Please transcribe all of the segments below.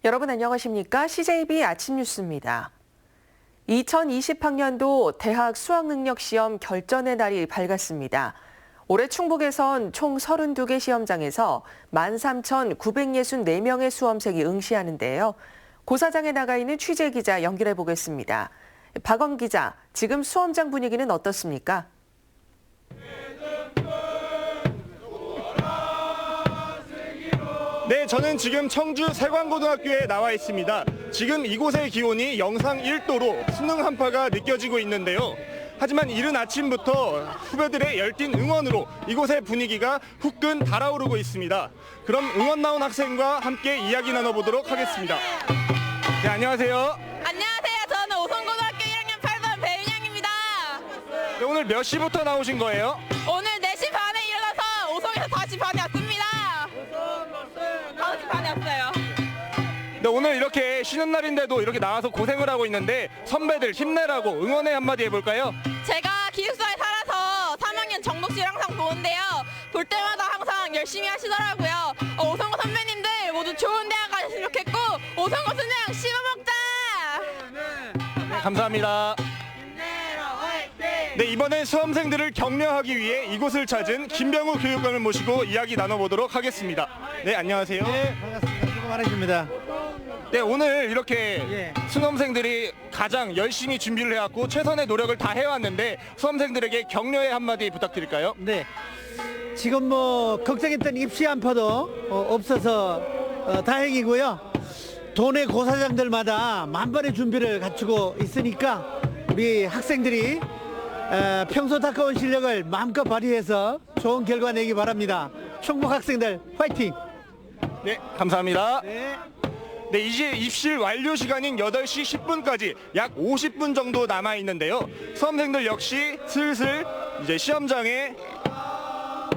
여러분 안녕하십니까? CJB 아침 뉴스입니다. 2020학년도 대학 수학능력시험 결전의 날이 밝았습니다. 올해 충북에선 총 32개 시험장에서 13,964명의 수험생이 응시하는데요. 고사장에 나가 있는 취재기자 연결해 보겠습니다. 박원 기자, 지금 수험장 분위기는 어떻습니까? 네, 저는 지금 청주 세관고등학교에 나와 있습니다. 지금 이곳의 기온이 영상 1도로 수능 한파가 느껴지고 있는데요. 하지만 이른 아침부터 후배들의 열띤 응원으로 이곳의 분위기가 후끈 달아오르고 있습니다. 그럼 응원 나온 학생과 함께 이야기 나눠보도록 하겠습니다. 네, 안녕하세요. 안녕하세요. 저는 오송고등학교 1학년 8반 배윤영입니다. 네, 오늘 몇 시부터 나오신 거예요? 오늘 4시 반에 일어나서 오송에서 5시 반에 왔습니다. 5시 반에 왔어요. 네, 오늘 이렇게 쉬는 날인데도 이렇게 나와서 고생을 하고 있는데 선배들 힘내라고 응원의 한마디 해볼까요? 제가 기숙사에 살아서 3학년 정복 씨를 항상 보는데요. 볼 때마다 항상 열심히 하시더라고요. 오송고 선배님들 모두 좋은 대학 가셨으면 좋겠고 오송고 수능 씹어먹자! 네, 감사합니다. 네, 이번엔 수험생들을 격려하기 위해 이곳을 찾은 김병우 교육감을 모시고 이야기 나눠보도록 하겠습니다. 네, 안녕하세요. 네, 반갑습니다. 수고 많으십니다. 네, 오늘 이렇게 수험생들이 가장 열심히 준비를 해왔고 최선의 노력을 다 해왔는데 수험생들에게 격려의 한마디 부탁드릴까요? 네, 지금 걱정했던 입시 한파도 없어서 다행이고요. 도내 고사장들마다 만반의 준비를 갖추고 있으니까 우리 학생들이 평소 닦아온 실력을 마음껏 발휘해서 좋은 결과 내기 바랍니다. 충북 학생들 화이팅! 네, 감사합니다. 네. 네, 이제 입실 완료 시간인 8시 10분까지 약 50분 정도 남아 있는데요. 수험생들 역시 슬슬 이제 시험장에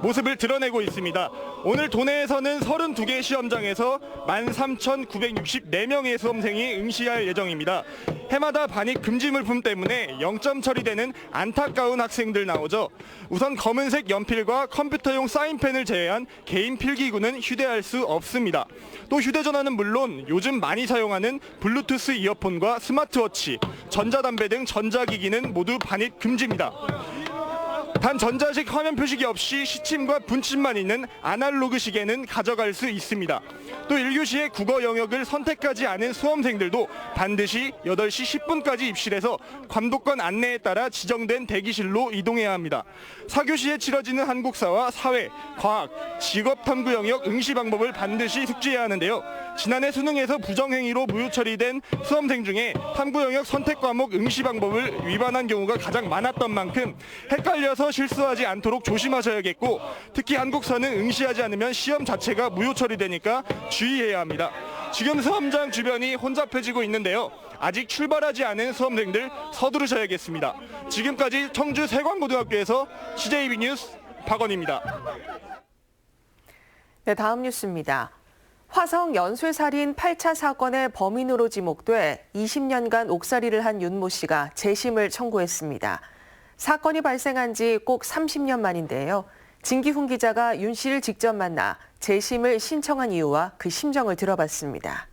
모습을 드러내고 있습니다. 오늘 도내에서는 32개 시험장에서 13,964명의 수험생이 응시할 예정입니다. 해마다 반입 금지 물품 때문에 0점 처리되는 안타까운 학생들 나오죠. 우선 검은색 연필과 컴퓨터용 사인펜을 제외한 개인 필기구는 휴대할 수 없습니다. 또 휴대전화는 물론 요즘 많이 사용하는 블루투스 이어폰과 스마트워치, 전자담배 등 전자기기는 모두 반입 금지입니다. 단 전자식 화면 표식이 없이 시침과 분침만 있는 아날로그 시계는 가져갈 수 있습니다. 또 1교시의 국어 영역을 선택하지 않은 수험생들도 반드시 8시 10분까지 입실해서 감독관 안내에 따라 지정된 대기실로 이동해야 합니다. 4교시에 치러지는 한국사와 사회, 과학, 직업탐구 영역 응시 방법을 반드시 숙지해야 하는데요. 지난해 수능에서 부정행위로 무효 처리된 수험생 중에 탐구 영역 선택 과목 응시 방법을 위반한 경우가 가장 많았던 만큼 헷갈려서 실수하지 않도록 조심하셔야겠고, 특히 한국사는 응시하지 않으면 시험 자체가 무효 처리되니까 주의해야 합니다. 지금 수험장 주변이 혼잡해지고 있는데요. 아직 출발하지 않은 수험생들 서두르셔야겠습니다. 지금까지 청주 세관고등학교에서 CJB 뉴스 박원입니다. 네, 다음 뉴스입니다. 화성 연쇄살인 8차 사건의 범인으로 지목돼 20년간 옥살이를 한 윤모 씨가 재심을 청구했습니다. 사건이 발생한 지 꼭 30년 만인데요. 진기훈 기자가 윤 씨를 직접 만나 재심을 신청한 이유와 그 심정을 들어봤습니다.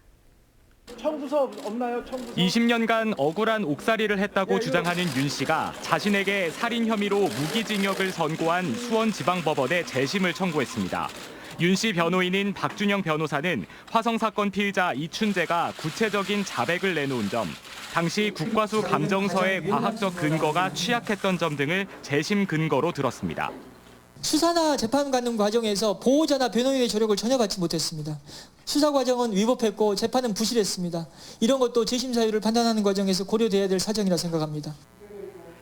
청구서 없나요? 20년간 억울한 옥살이를 했다고 주장하는 윤 씨가 자신에게 살인 혐의로 무기징역을 선고한 수원지방법원에 재심을 청구했습니다. 윤 씨 변호인인 박준영 변호사는 화성 사건 피의자 이춘재가 구체적인 자백을 내놓은 점, 당시 국과수 감정서의 과학적 근거가 취약했던 점 등을 재심 근거로 들었습니다. 수사나 재판 가는 과정에서 보호자나 변호인의 조력을 전혀 받지 못했습니다. 수사 과정은 위법했고 재판은 부실했습니다. 이런 것도 재심 사유를 판단하는 과정에서 고려돼야 될 사정이라 생각합니다.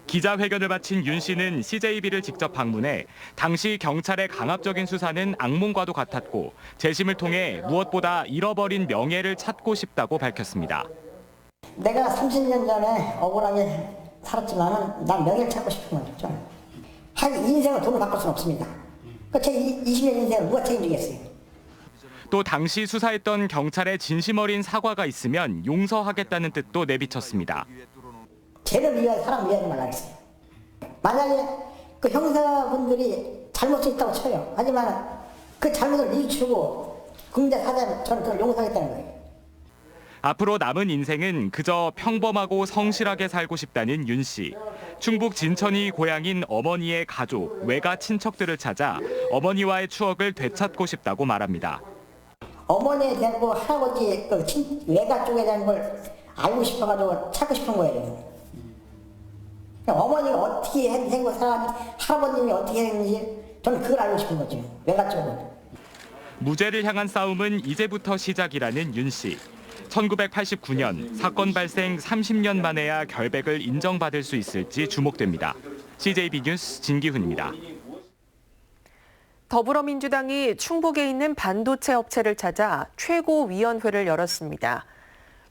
기자회견을 마친 윤 씨는 CJB를 직접 방문해 당시 경찰의 강압적인 수사는 악몽과도 같았고 재심을 통해 무엇보다 잃어버린 명예를 찾고 싶다고 밝혔습니다. 내가 30년 전에 억울하게 살았지만 난 명예를 찾고 싶은 거죠. 인생을 돈을 바꿀 수는 없습니다. 제 20년 인생을 누가 책임지겠어요. 또 당시 수사했던 경찰의 진심 어린 사과가 있으면 용서하겠다는 뜻도 내비쳤습니다. 죄를 위하여 사람 위하지 말라 했어요. 만약에 그 형사분들이 잘못이 있다고 쳐요. 하지만 그 잘못을 뉘우치고 국민들 사자면 저는 그걸 용서하겠다는 거예요. 앞으로 남은 인생은 그저 평범하고 성실하게 살고 싶다는 윤 씨. 충북 진천이 고향인 어머니의 가족, 외가 친척들을 찾아 어머니와의 추억을 되찾고 싶다고 말합니다. 어머니에 대한 거 할아버지 외가 쪽에 대한 걸 알고 싶어가지고 찾고 싶은 거예요. 어머니가 어떻게 생고 살았는지, 할아버님이 어떻게 했는지 저는 그걸 알고 싶은 거죠. 외가 쪽으로. 무죄를 향한 싸움은 이제부터 시작이라는 윤 씨. 1989년 사건 발생 30년 만에야 결백을 인정받을 수 있을지 주목됩니다. CJB 뉴스 진기훈입니다. 더불어민주당이 충북에 있는 반도체 업체를 찾아 최고위원회를 열었습니다.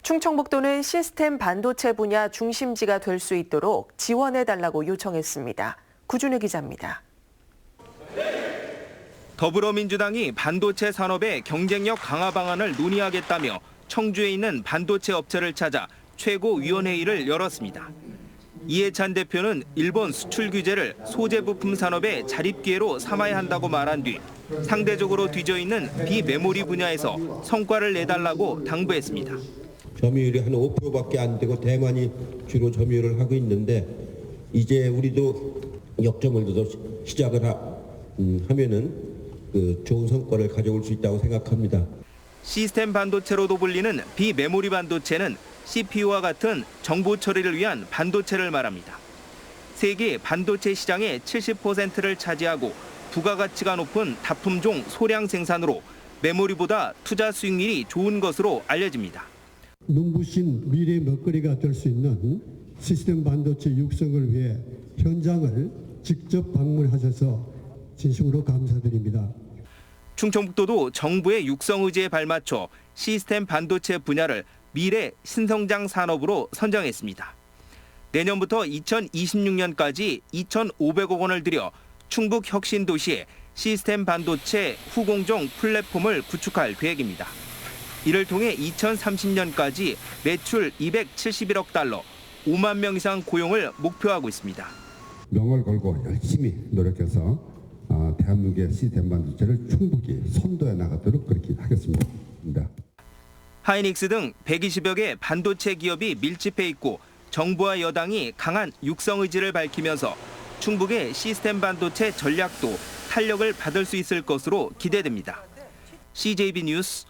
충청북도는 시스템 반도체 분야 중심지가 될 수 있도록 지원해달라고 요청했습니다. 구준혜 기자입니다. 더불어민주당이 반도체 산업의 경쟁력 강화 방안을 논의하겠다며 청주에 있는 반도체 업체를 찾아 최고위원회의를 열었습니다. 이해찬 대표는 일본 수출 규제를 소재 부품 산업의 자립 기회로 삼아야 한다고 말한 뒤 상대적으로 뒤져있는 비메모리 분야에서 성과를 내달라고 당부했습니다. 점유율이 한 5%밖에 안 되고 대만이 주로 점유율을 하고 있는데 이제 우리도 역점을 둬서 시작을 하면은 좋은 성과를 가져올 수 있다고 생각합니다. 시스템 반도체로도 불리는 비메모리 반도체는 CPU와 같은 정보 처리를 위한 반도체를 말합니다. 세계 반도체 시장의 70%를 차지하고 부가가치가 높은 다품종 소량 생산으로 메모리보다 투자 수익률이 좋은 것으로 알려집니다. 눈부신 미래의 먹거리가 될 수 있는 시스템 반도체 육성을 위해 현장을 직접 방문하셔서 진심으로 감사드립니다. 충청북도도 정부의 육성 의지에 발맞춰 시스템 반도체 분야를 미래 신성장 산업으로 선정했습니다. 내년부터 2026년까지 2,500억 원을 들여 충북 혁신 도시에 시스템 반도체 후공정 플랫폼을 구축할 계획입니다. 이를 통해 2030년까지 매출 271억 달러, 5만 명 이상 고용을 목표하고 있습니다. 명을 걸고 열심히 노력해서 대한민국의 시스템 반도체를 충북이 선도해 나가도록 그렇게 하겠습니다. 하이닉스 등 120여 개 반도체 기업이 밀집해 있고 정부와 여당이 강한 육성 의지를 밝히면서 충북의 시스템 반도체 전략도 탄력을 받을 수 있을 것으로 기대됩니다. CJB 뉴스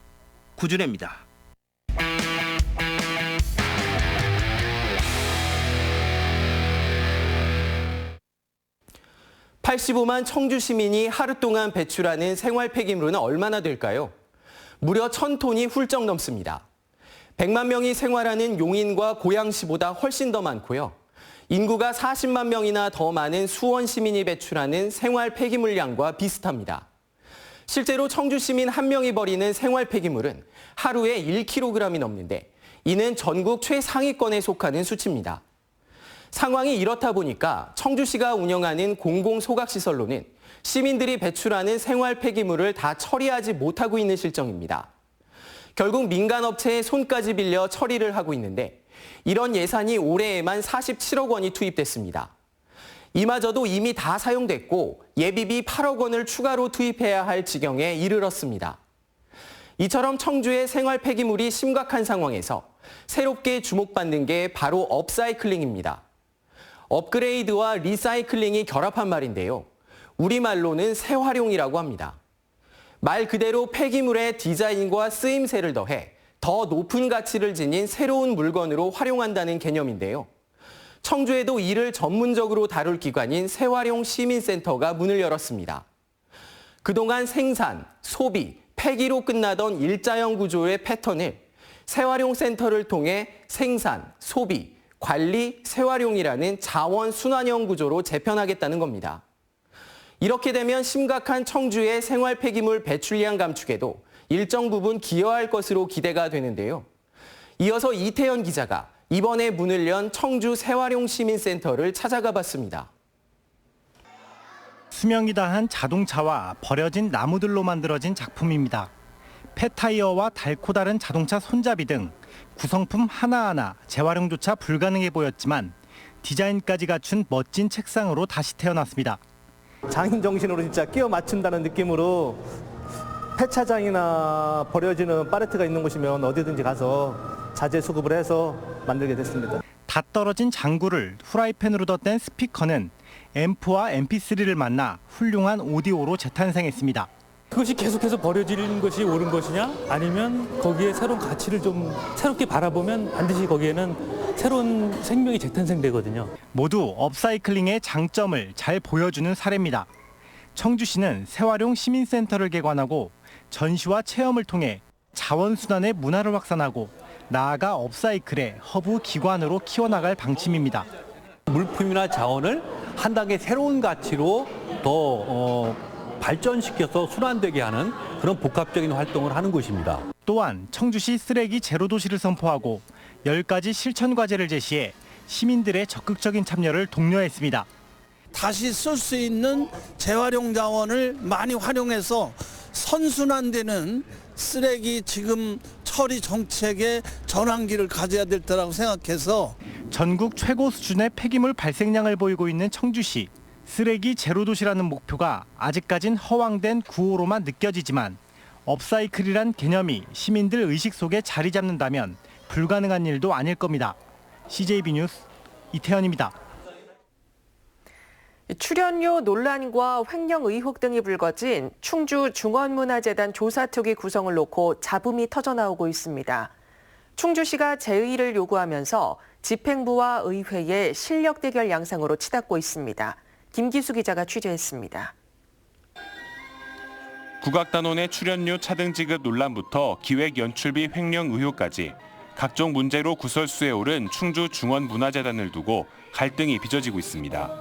구준혜입니다. 85만 청주 시민이 하루 동안 배출하는 생활 폐기물은 얼마나 될까요? 무려 1,000톤이 훌쩍 넘습니다. 100만 명이 생활하는 용인과 고양시보다 훨씬 더 많고요. 인구가 40만 명이나 더 많은 수원 시민이 배출하는 생활 폐기물량과 비슷합니다. 실제로 청주 시민 1명이 버리는 생활 폐기물은 하루에 1kg이 넘는데 이는 전국 최상위권에 속하는 수치입니다. 상황이 이렇다 보니까 청주시가 운영하는 공공소각시설로는 시민들이 배출하는 생활 폐기물을 다 처리하지 못하고 있는 실정입니다. 결국 민간업체의 손까지 빌려 처리를 하고 있는데 이런 예산이 올해에만 47억 원이 투입됐습니다. 이마저도 이미 다 사용됐고 예비비 8억 원을 추가로 투입해야 할 지경에 이르렀습니다. 이처럼 청주의 생활 폐기물이 심각한 상황에서 새롭게 주목받는 게 바로 업사이클링입니다. 업그레이드와 리사이클링이 결합한 말인데요. 우리말로는 재활용이라고 합니다. 말 그대로 폐기물의 디자인과 쓰임새를 더해 더 높은 가치를 지닌 새로운 물건으로 활용한다는 개념인데요. 청주에도 이를 전문적으로 다룰 기관인 재활용 시민센터가 문을 열었습니다. 그동안 생산, 소비, 폐기로 끝나던 일자형 구조의 패턴을 재활용 센터를 통해 생산, 소비, 관리, 재활용이라는 자원 순환형 구조로 재편하겠다는 겁니다. 이렇게 되면 심각한 청주의 생활 폐기물 배출량 감축에도 일정 부분 기여할 것으로 기대가 되는데요. 이어서 이태현 기자가 이번에 문을 연 청주 재활용 시민센터를 찾아가 봤습니다. 수명이 다한 자동차와 버려진 나무들로 만들어진 작품입니다. 폐타이어와 닳고 다른 자동차 손잡이 등 구성품 하나하나 재활용조차 불가능해 보였지만 디자인까지 갖춘 멋진 책상으로 다시 태어났습니다. 장인 정신으로 진짜 끼워 맞춘다는 느낌으로 폐차장이나 버려지는 파레트가 있는 곳이면 어디든지 가서 자재 수급을 해서 만들게 됐습니다. 다 떨어진 장구를 후라이팬으로 덧댄 스피커는 앰프와 MP3를 만나 훌륭한 오디오로 재탄생했습니다. 그것이 계속해서 버려지는 것이 옳은 것이냐? 아니면 거기에 새로운 가치를 좀 새롭게 바라보면 반드시 거기에는 새로운 생명이 재탄생되거든요. 모두 업사이클링의 장점을 잘 보여주는 사례입니다. 청주시는 재활용 시민센터를 개관하고 전시와 체험을 통해 자원순환의 문화를 확산하고 나아가 업사이클의 허브 기관으로 키워나갈 방침입니다. 물품이나 자원을 한 단계 새로운 가치로 더 발전시켜서 순환되게 하는 그런 복합적인 활동을 하는 것입니다. 또한 청주시 쓰레기 제로 도시를 선포하고 10가지 실천 과제를 제시해 시민들의 적극적인 참여를 독려했습니다. 다시 쓸 수 있는 재활용 자원을 많이 활용해서 선순환되는 쓰레기 지금 처리 정책의 전환기를 가져야 될 때라고 생각해서 전국 최고 수준의 폐기물 발생량을 보이고 있는 청주시. 쓰레기 제로 도시라는 목표가 아직까진 허황된 구호로만 느껴지지만 업사이클이란 개념이 시민들 의식 속에 자리 잡는다면 불가능한 일도 아닐 겁니다. CJB 뉴스 이태현입니다. 출연료 논란과 횡령 의혹 등이 불거진 충주 중원문화재단 조사특위 구성을 놓고 잡음이 터져나오고 있습니다. 충주시가 재의를 요구하면서 집행부와 의회의 실력 대결 양상으로 치닫고 있습니다. 김기수 기자가 취재했습니다. 국악단원의 출연료 차등 지급 논란부터 기획 연출비 횡령 의혹까지 각종 문제로 구설수에 오른 충주 중원문화재단을 두고 갈등이 빚어지고 있습니다.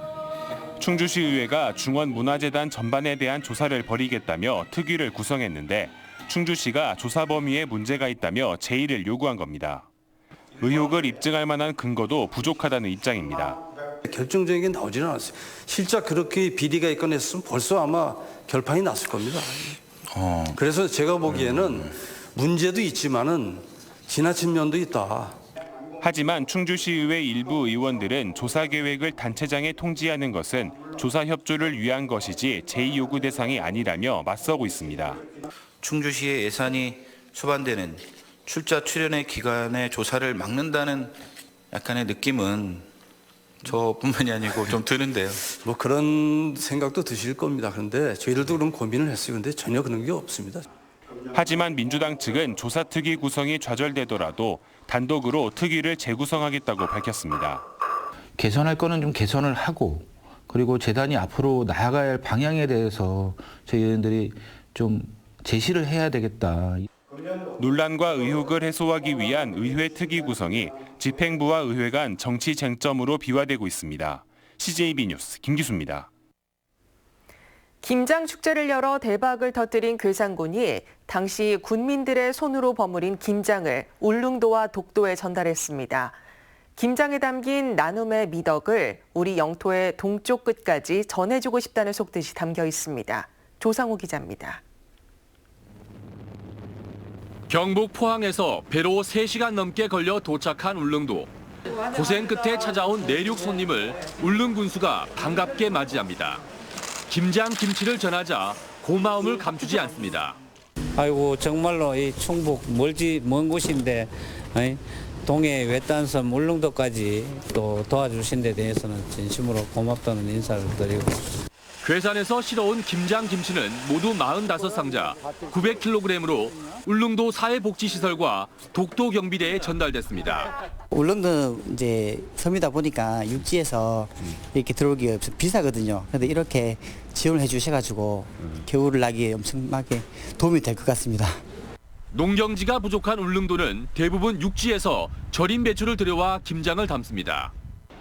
충주시의회가 중원문화재단 전반에 대한 조사를 벌이겠다며 특위를 구성했는데 충주시가 조사 범위에 문제가 있다며 제의를 요구한 겁니다. 의혹을 입증할 만한 근거도 부족하다는 입장입니다. 결정적인 게 나오지는 않았어요. 실제 그렇게 비리가 있거나 했으면 벌써 아마 결판이 났을 겁니다. 그래서 제가 보기에는 문제도 있지만은 지나친 면도 있다. 하지만 충주시의회 일부 의원들은 조사 계획을 단체장에 통지하는 것은 조사 협조를 위한 것이지 제의 요구 대상이 아니라며 맞서고 있습니다. 충주시의 예산이 수반되는 출자 출연의 기간에 조사를 막는다는 약간의 느낌은 저뿐만이 아니고 좀 드는데요. 뭐 그런 생각도 드실 겁니다. 그런데 저희들도 그런 고민을 했어요. 근데 전혀 그런 게 없습니다. 하지만 민주당 측은 조사특위 구성이 좌절되더라도 단독으로 특위를 재구성하겠다고 밝혔습니다. 개선할 거는 좀 개선을 하고 그리고 재단이 앞으로 나아가야 할 방향에 대해서 저희 의원들이 좀 제시를 해야 되겠다. 논란과 의혹을 해소하기 위한 의회 특위 구성이 집행부와 의회 간 정치 쟁점으로 비화되고 있습니다. CJB 뉴스 김기수입니다. 김장 축제를 열어 대박을 터뜨린 괴산군이 당시 군민들의 손으로 버무린 김장을 울릉도와 독도에 전달했습니다. 김장에 담긴 나눔의 미덕을 우리 영토의 동쪽 끝까지 전해주고 싶다는 속뜻이 담겨 있습니다. 조상호 기자입니다. 경북 포항에서 배로 3시간 넘게 걸려 도착한 울릉도. 고생 끝에 찾아온 내륙 손님을 울릉 군수가 반갑게 맞이합니다. 김장 김치를 전하자 고마움을 감추지 않습니다. 아이고 정말로 이 충북 먼 곳인데 동해 외딴섬 울릉도까지 또 도와주신 데 대해서는 진심으로 고맙다는 인사를 드리고. 괴산에서 실어온 김장 김치는 모두 45상자 900kg으로 울릉도 사회복지시설과 독도 경비대에 전달됐습니다. 울릉도 이제 섬이다 보니까 육지에서 이렇게 들어오기가 비싸거든요. 그런데 이렇게 지원을 해주셔가지고 겨울을 나기에 엄청나게 도움이 될 것 같습니다. 농경지가 부족한 울릉도는 대부분 육지에서 절임 배추를 들여와 김장을 담습니다.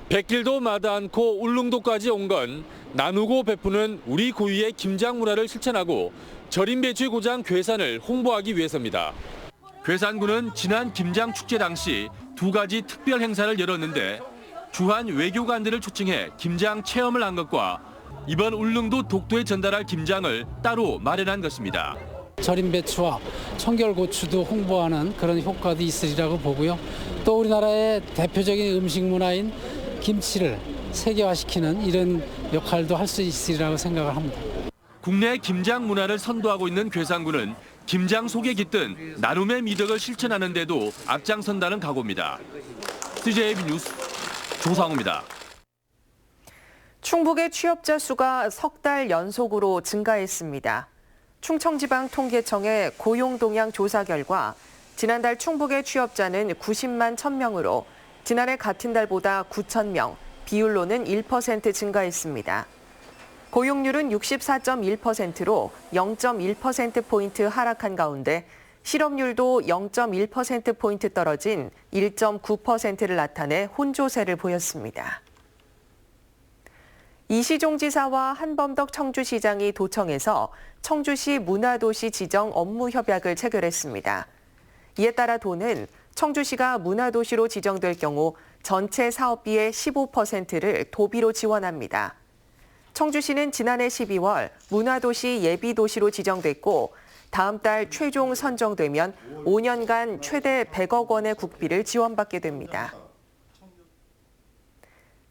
백길도 마다 않고 울릉도까지 온 건 나누고 베푸는 우리 고유의 김장 문화를 실천하고 절임 배추의 고장 괴산을 홍보하기 위해서입니다. 괴산군은 지난 김장 축제 당시 2가지 특별 행사를 열었는데 주한 외교관들을 초청해 김장 체험을 한 것과 이번 울릉도 독도에 전달할 김장을 따로 마련한 것입니다. 절임 배추와 청결고추도 홍보하는 그런 효과도 있으리라고 보고요. 또 우리나라의 대표적인 음식 문화인 김치를 세계화시키는 이런 역할도 할 수 있으리라고 생각을 합니다. 국내 김장 문화를 선도하고 있는 괴산군은 김장 속에 깃든 나눔의 미덕을 실천하는 데도 앞장선다는 각오입니다. CJ 뉴스 조상우입니다. 충북의 취업자 수가 석 달 연속으로 증가했습니다. 충청지방통계청의 고용동향 조사 결과 지난달 충북의 취업자는 90만 1,000명으로 지난해 같은 달보다 9,000명, 비율로는 1% 증가했습니다. 고용률은 64.1%로 0.1%포인트 하락한 가운데 실업률도 0.1%포인트 떨어진 1.9%를 나타내 혼조세를 보였습니다. 이시종 지사와 한범덕 청주시장이 도청에서 청주시 문화도시 지정 업무협약을 체결했습니다. 이에 따라 도는 청주시가 문화도시로 지정될 경우 전체 사업비의 15%를 도비로 지원합니다. 청주시는 지난해 12월 문화도시 예비도시로 지정됐고 다음 달 최종 선정되면 5년간 최대 100억 원의 국비를 지원받게 됩니다.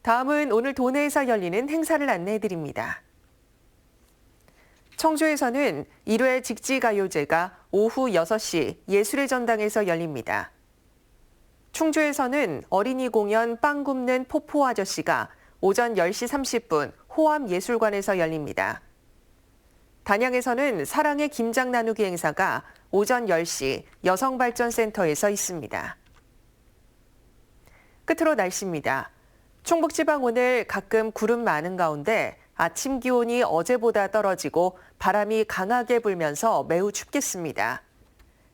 다음은 오늘 도내에서 열리는 행사를 안내해드립니다. 청주에서는 1회 직지가요제가 오후 6시 예술의 전당에서 열립니다. 충주에서는 어린이 공연 빵 굽는 포포 아저씨가 오전 10시 30분 호암예술관에서 열립니다. 단양에서는 사랑의 김장 나누기 행사가 오전 10시 여성발전센터에서 있습니다. 끝으로 날씨입니다. 충북지방 오늘 가끔 구름 많은 가운데 아침 기온이 어제보다 떨어지고 바람이 강하게 불면서 매우 춥겠습니다.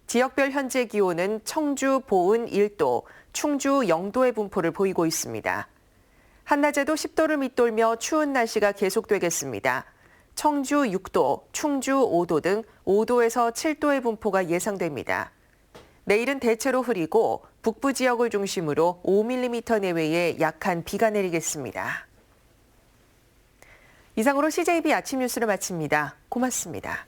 지역별 현재 기온은 청주, 보은 1도, 충주 0도의 분포를 보이고 있습니다. 한낮에도 10도를 밑돌며 추운 날씨가 계속되겠습니다. 청주 6도, 충주 5도 등 5도에서 7도의 분포가 예상됩니다. 내일은 대체로 흐리고 북부 지역을 중심으로 5mm 내외의 약한 비가 내리겠습니다. 이상으로 CJB 아침 뉴스를 마칩니다. 고맙습니다.